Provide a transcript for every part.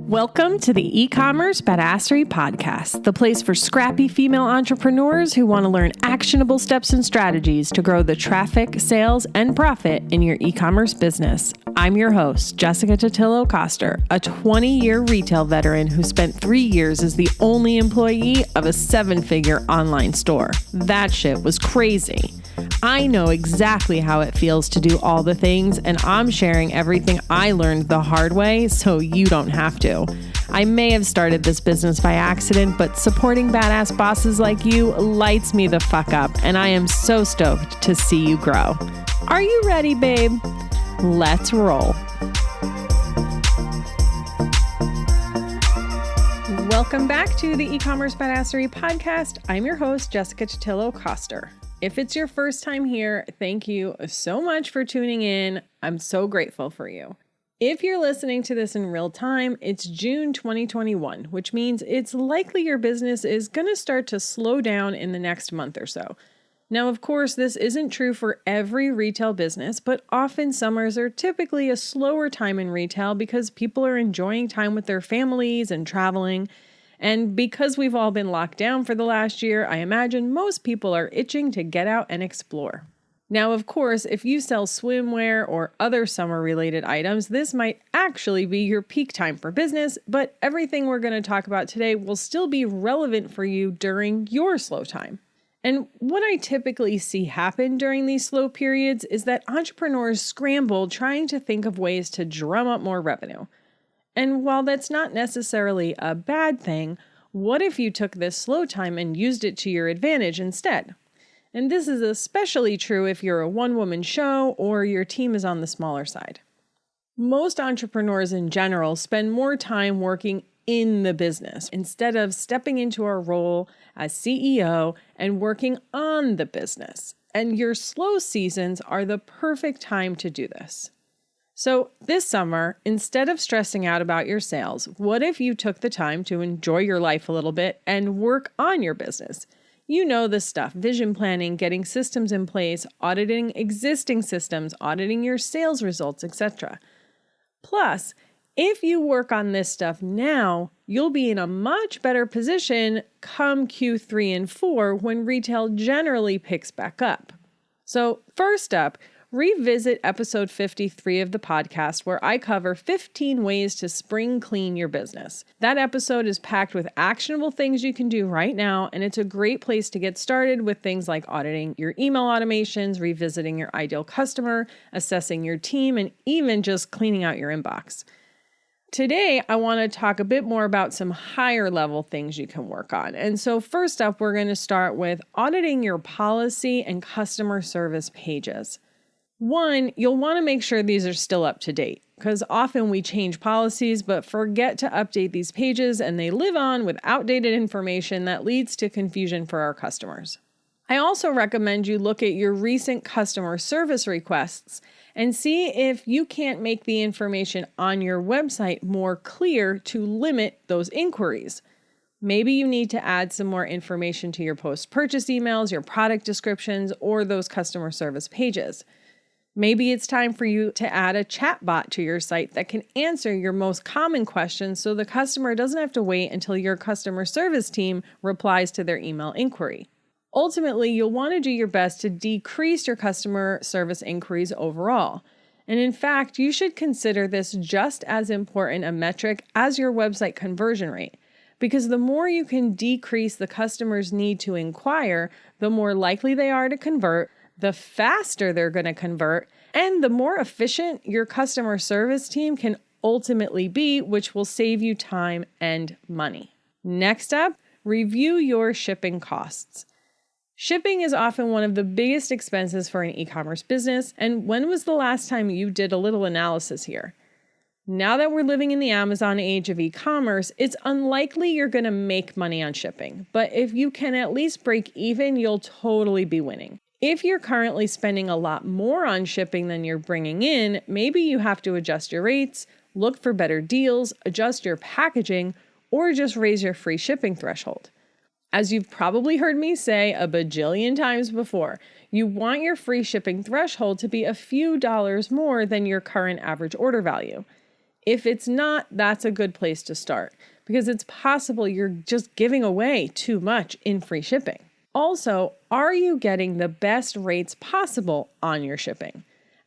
Welcome to the eCommerce Badassery Podcast, the place for scrappy female entrepreneurs who want to learn actionable steps and strategies to grow the traffic, sales, and profit in your e-commerce business. I'm your host, Jessica Totillo-Coster, a 20-year retail veteran who spent 3 years as the only employee of a 7-figure online store. That shit was crazy. I know exactly how it feels to do all the things, and I'm sharing everything I learned the hard way so you don't have to. I may have started this business by accident, but supporting badass bosses like you lights me the fuck up, and I am so stoked to see you grow. Are you ready, babe? Let's roll. Welcome back to the eCommerce Badassery Podcast. I'm your host, Jessica Totillo-Coster. If it's your first time here, thank you so much for tuning in. I'm so grateful for you. If you're listening to this in real time, it's June 2021, which means it's likely your business is going to start to slow down in the next month or so. Now, of course, this isn't true for every retail business, but often summers are typically a slower time in retail because people are enjoying time with their families and traveling. And because we've all been locked down for the last year, I imagine most people are itching to get out and explore. Now, of course, if you sell swimwear or other summer-related items, this might actually be your peak time for business, but everything we're going to talk about today will still be relevant for you during your slow time. And what I typically see happen during these slow periods is that entrepreneurs scramble trying to think of ways to drum up more revenue. And while that's not necessarily a bad thing, what if you took this slow time and used it to your advantage instead? And this is especially true if you're a one-woman show or your team is on the smaller side. Most entrepreneurs in general spend more time working in the business instead of stepping into a role as CEO and working on the business. And your slow seasons are the perfect time to do this. So this summer, instead of stressing out about your sales, what if you took the time to enjoy your life a little bit and work on your business? You know the stuff: vision planning, getting systems in place, auditing existing systems, auditing your sales results, etc. Plus, if you work on this stuff now, you'll be in a much better position come Q3 and 4 when retail generally picks back up. So first up, revisit episode 53 of the podcast where I cover 15 ways to spring clean your business. That episode is packed with actionable things you can do right now, and it's a great place to get started with things like auditing your email automations, revisiting your ideal customer, assessing your team, and even just cleaning out your inbox. Today, I want to talk a bit more about some higher level things you can work on. And so first up, we're going to start with auditing your policy and customer service pages. One, you'll want to make sure these are still up to date, because often we change policies but forget to update these pages and they live on with outdated information that leads to confusion for our customers. I also recommend you look at your recent customer service requests and see if you can't make the information on your website more clear to limit those inquiries. Maybe you need to add some more information to your post-purchase emails, your product descriptions, or those customer service pages. Maybe it's time for you to add a chatbot to your site that can answer your most common questions so the customer doesn't have to wait until your customer service team replies to their email inquiry. Ultimately, you'll want to do your best to decrease your customer service inquiries overall. And in fact, you should consider this just as important a metric as your website conversion rate, because the more you can decrease the customer's need to inquire, the more likely they are to convert, the faster they're going to convert, and the more efficient your customer service team can ultimately be, which will save you time and money. Next up, review your shipping costs. Shipping is often one of the biggest expenses for an e-commerce business, and when was the last time you did a little analysis here? Now that we're living in the Amazon age of e-commerce, it's unlikely you're going to make money on shipping, but if you can at least break even, you'll totally be winning. If you're currently spending a lot more on shipping than you're bringing in, maybe you have to adjust your rates, look for better deals, adjust your packaging, or just raise your free shipping threshold. As you've probably heard me say a bajillion times before, you want your free shipping threshold to be a few dollars more than your current average order value. If it's not, that's a good place to start because it's possible you're just giving away too much in free shipping. Also, are you getting the best rates possible on your shipping?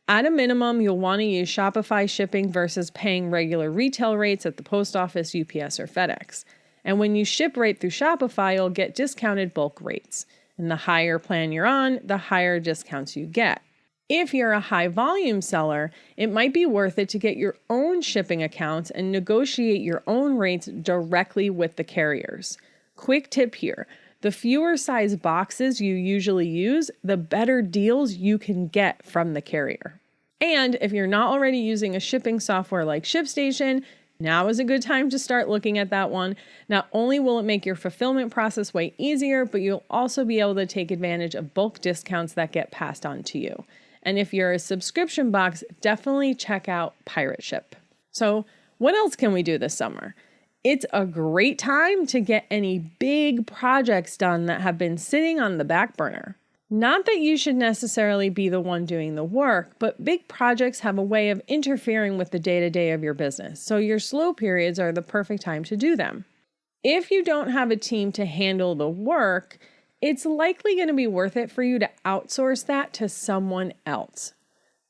At a minimum, you'll want to use Shopify shipping versus paying regular retail rates at the post office, UPS, or FedEx. And when you ship right through Shopify, you'll get discounted bulk rates. And the higher plan you're on, the higher discounts you get. If you're a high volume seller, it might be worth it to get your own shipping accounts and negotiate your own rates directly with the carriers. Quick tip here. The fewer size boxes you usually use, the better deals you can get from the carrier. And if you're not already using a shipping software like ShipStation, now is a good time to start looking at that one. Not only will it make your fulfillment process way easier, but you'll also be able to take advantage of bulk discounts that get passed on to you. And if you're a subscription box, definitely check out Pirate Ship. So what else can we do this summer? It's a great time to get any big projects done that have been sitting on the back burner. Not that you should necessarily be the one doing the work, but big projects have a way of interfering with the day-to-day of your business, so your slow periods are the perfect time to do them. If you don't have a team to handle the work, it's likely going to be worth it for you to outsource that to someone else.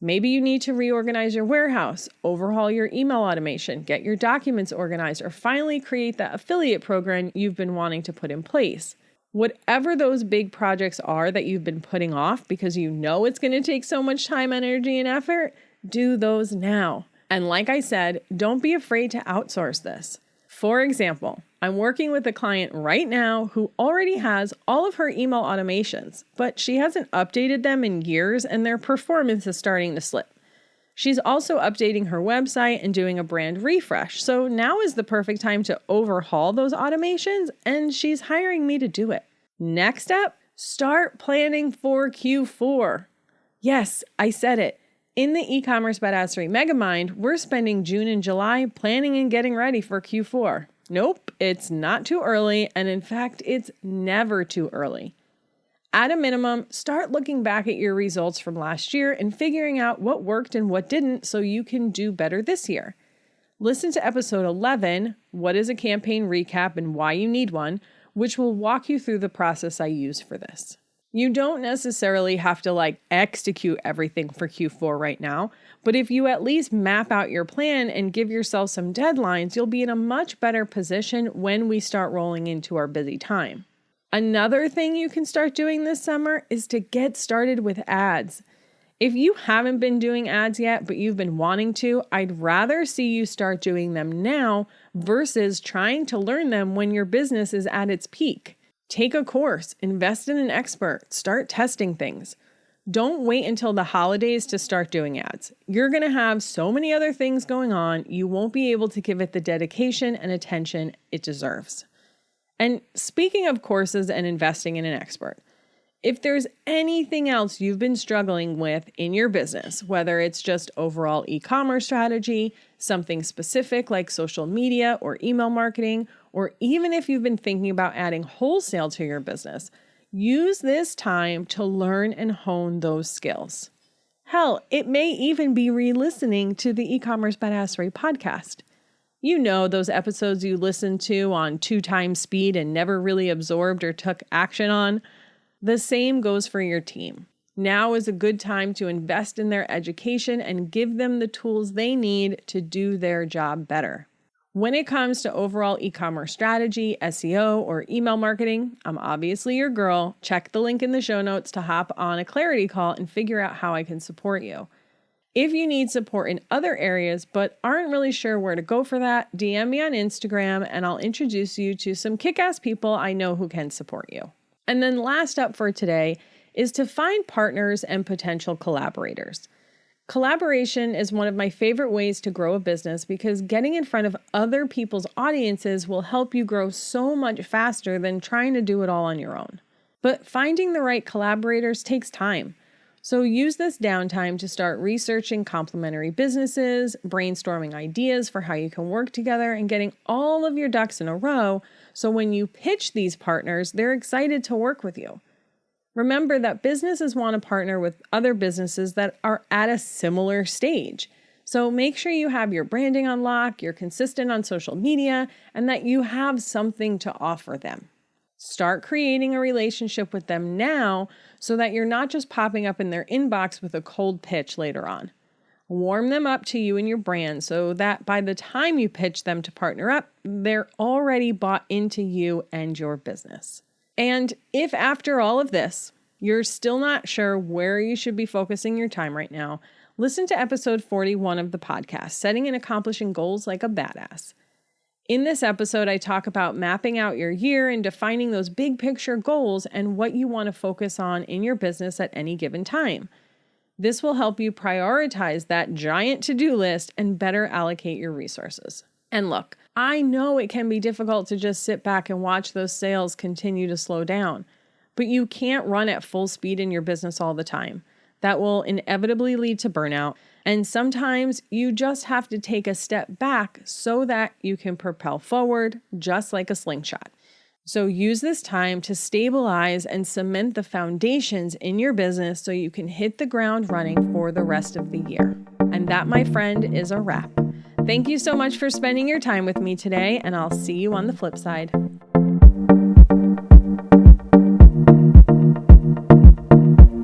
Maybe you need to reorganize your warehouse, overhaul your email automation, get your documents organized, or finally create that affiliate program you've been wanting to put in place. Whatever those big projects are that you've been putting off because you know it's going to take so much time, energy, and effort, do those now. And like I said, don't be afraid to outsource this. For example, I'm working with a client right now who already has all of her email automations, but she hasn't updated them in years and their performance is starting to slip. She's also updating her website and doing a brand refresh, so now is the perfect time to overhaul those automations, and she's hiring me to do it. Next up, start planning for Q4. Yes, I said it. In the e-commerce badassery Megamind, we're spending June and July planning and getting ready for Q4. Nope, it's not too early, and in fact, it's never too early. At a minimum, start looking back at your results from last year and figuring out what worked and what didn't so you can do better this year. Listen to episode 11, What is a Campaign Recap and Why You Need One, which will walk you through the process I use for this. You don't necessarily have to execute everything for Q4 right now, but if you at least map out your plan and give yourself some deadlines, you'll be in a much better position when we start rolling into our busy time. Another thing you can start doing this summer is to get started with ads. If you haven't been doing ads yet, but you've been wanting to, I'd rather see you start doing them now versus trying to learn them when your business is at its peak. Take a course, invest in an expert, start testing things. Don't wait until the holidays to start doing ads. You're going to have so many other things going on, you won't be able to give it the dedication and attention it deserves. And speaking of courses and investing in an expert, if there's anything else you've been struggling with in your business, whether it's just overall e-commerce strategy, something specific like social media or email marketing, or even if you've been thinking about adding wholesale to your business, use this time to learn and hone those skills. Hell, it may even be re-listening to the e-commerce badassery podcast. You know, those episodes you listened to on 2 times speed and never really absorbed or took action on. The same goes for your team. Now is a good time to invest in their education and give them the tools they need to do their job better. When it comes to overall e-commerce strategy, SEO, or email marketing, I'm obviously your girl. Check the link in the show notes to hop on a clarity call and figure out how I can support you. If you need support in other areas but aren't really sure where to go for that, DM me on Instagram and I'll introduce you to some kick-ass people I know who can support you. And then last up for today is to find partners and potential collaborators. Collaboration is one of my favorite ways to grow a business because getting in front of other people's audiences will help you grow so much faster than trying to do it all on your own. But finding the right collaborators takes time. So use this downtime to start researching complementary businesses, brainstorming ideas for how you can work together, and getting all of your ducks in a row so when you pitch these partners, they're excited to work with you. Remember that businesses want to partner with other businesses that are at a similar stage. So make sure you have your branding on lock, you're consistent on social media, and that you have something to offer them. Start creating a relationship with them now so that you're not just popping up in their inbox with a cold pitch later on. Warm them up to you and your brand so that by the time you pitch them to partner up, they're already bought into you and your business. And if after all of this, you're still not sure where you should be focusing your time right now, listen to episode 41 of the podcast, Setting and Accomplishing Goals Like a Badass. In this episode, I talk about mapping out your year and defining those big picture goals and what you want to focus on in your business at any given time. This will help you prioritize that giant to-do list and better allocate your resources. And look, I know it can be difficult to just sit back and watch those sales continue to slow down, but you can't run at full speed in your business all the time. That will inevitably lead to burnout. And sometimes you just have to take a step back so that you can propel forward just like a slingshot. So use this time to stabilize and cement the foundations in your business so you can hit the ground running for the rest of the year. And that, my friend, is a wrap. Thank you so much for spending your time with me today, and I'll see you on the flip side.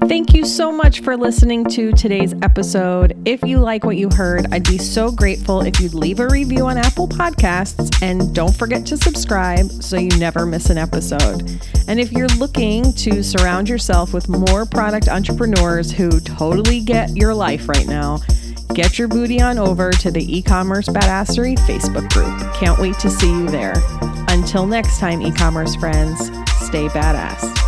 Thank you so much for listening to today's episode. If you like what you heard, I'd be so grateful if you'd leave a review on Apple Podcasts, and don't forget to subscribe so you never miss an episode. And if you're looking to surround yourself with more product entrepreneurs who totally get your life right now, get your booty on over to the eCommerce Badassery Facebook group. Can't wait to see you there. Until next time, e-commerce friends, stay badass.